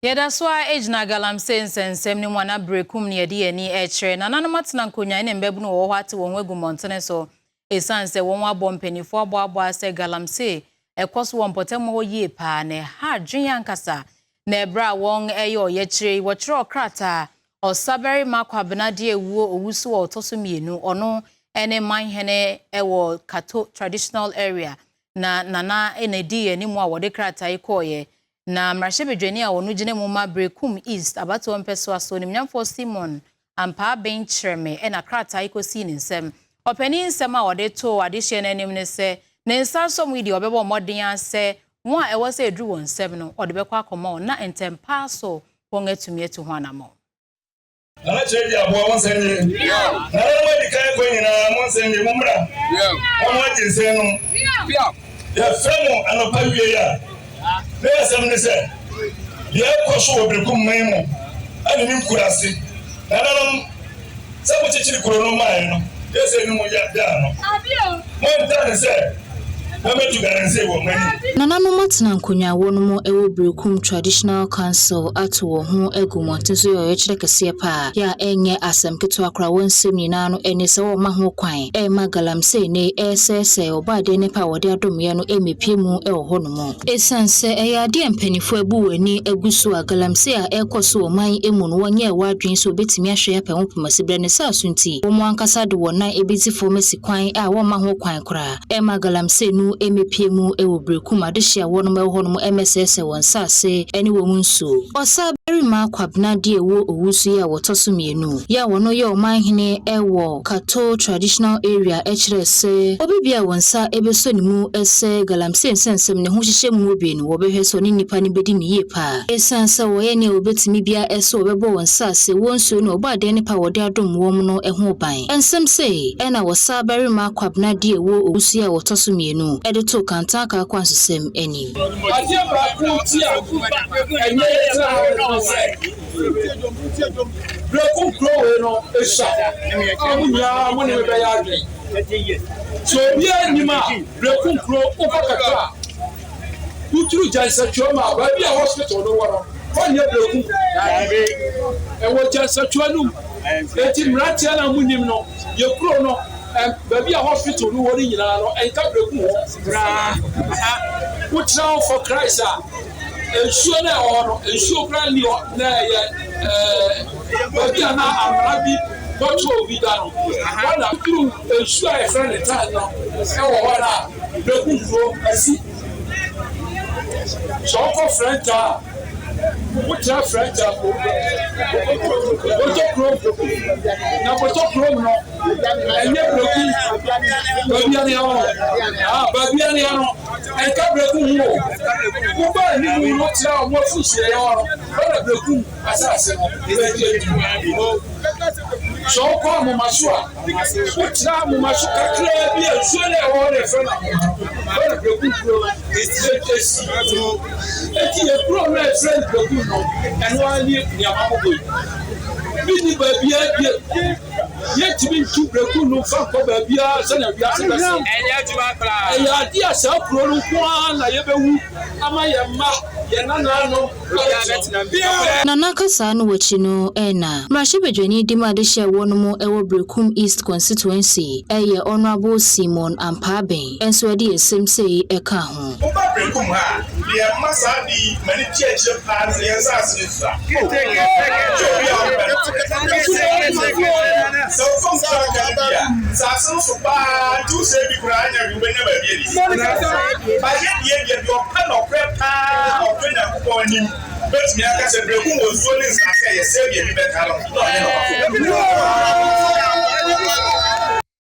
Yeda swa ejna galamse nsensem ni mwana brekum ni yedi eni echere na nanamatna nkonya ne mbebu no wo hwate won wegu montene so esanse won wabo mpanifo abo ase galamse ekoso won potemo ho yie pa ne ha dwen yankasa na ebra won eyo yechire wo kire okrata osaberi makwabena de ewuo owusu otoso mienu ono ene manhene ewo Kato traditional area na nana enedi eni mu a wode krata ikoye na mrashebedwani a wonu gine mu ma brekum east abato mpeso aso ni mnyamfo Simon ampa bencherme ena krata ikosi ni nsem opani nsem a wode to adehye na anim ne se ne nsa so mu idi obebo modin ase won a ewo se edru won nsem no ode bekwa akoma na entempa so won atumi etu ho anamo ana cheji abo won se ni na mo di kai ko nyina mo se ni mumra won wati se no ya femo anopa wie ya Lesem ne se ye koso obrekum memo ani nim kurase nananam sabu chichiri kurono mai no yese ni mo ya da no mo ntane se na metu garanse wo mani nanano matna nkonya wono mo ewo brekum traditional council ato wo ho egumɔten so yo yɛkyerɛ kɛseɛ pa ya enye asɛm keto akora wonsɛm nyina no ene sɛ wo ma ho kwan ma galamse ne ɛsɛsɛ obaade ne pa wode adomye no emepie mu ɛwɔ hɔ no mo esanse ɛyade mpanifo abu wani aguso a galamse a ɛkɔso ɔman emu no wɔnyɛ wadwen so betimi ahwɛ apɛ ho pemasibre ne sa sunti wo mo ankasa de wɔnan ebitifo mesi kwan a wo ma ho kwan kora ma galamse no emepie mu ewo brekum adehye wono me ho no MSS won sase ene wo munso osaberi makwabna de ewo owusu ya wotoso mienu ya wono ye omanhene ewo Kato traditional area echere se obibia wonsa ebeso ni mu ese galamse nsensem ne ho hyehye mu obi no wobehwe so ni nipa ne bedi ni ye pa esansa wo ye ne obetimi bia ese obebo wonsa se wonso no obade ne pa wode adom wo mu no eho ban ensem se ena osaberi makwabna de ewo owusu ya wotoso mienu to kantaka kwansem eni atia brakutia enye brekum grow no esha amunya mo ne be ya adwen so bia nyima brekum grow opakata uturu jansa choma ba bia hospital no woro wonye brekum ewo jansa chwanum eti mratia na munim no ye kro no baby a hospital no wori nyina no enka brekum bra what for Christ ensure na ono ensure brand new na ye baby na amrabi what will be done wana through ensure a friend time no e wo wana brekum fro asi so for friend ta what friend ta na boto krom no enye brekum baby ani ono baby ani ono enka brekum wo ba ni mo tira mo fusie ya ono ba brekum asase no so ko mo masua wo tira mo masu kakra bi ensuo le ho le fe na ba brekum pro esi eti e pro na friend brekum no eno ani ni amabogo bini baby yet been to brekum no fa ko baby a se na bia se enya juma kra ya dia sa pro no kwa na ye bewu ama ye ma ye nana no nana kasa no wachi no ena mrashebedwani dima adehye wono mo ewo brekum east constituency eye honorable Simon Ampaben enso ade esem sei eka ho oba brekum ha ye masa di mani chieche pa se ye sa se sa so from Gambia sasun so ba tu se bi kura anya bi na ba bi ba ye your pen of prepare of na ko ni bet me aka se brekum wo so ni sa se ye se bi be ka no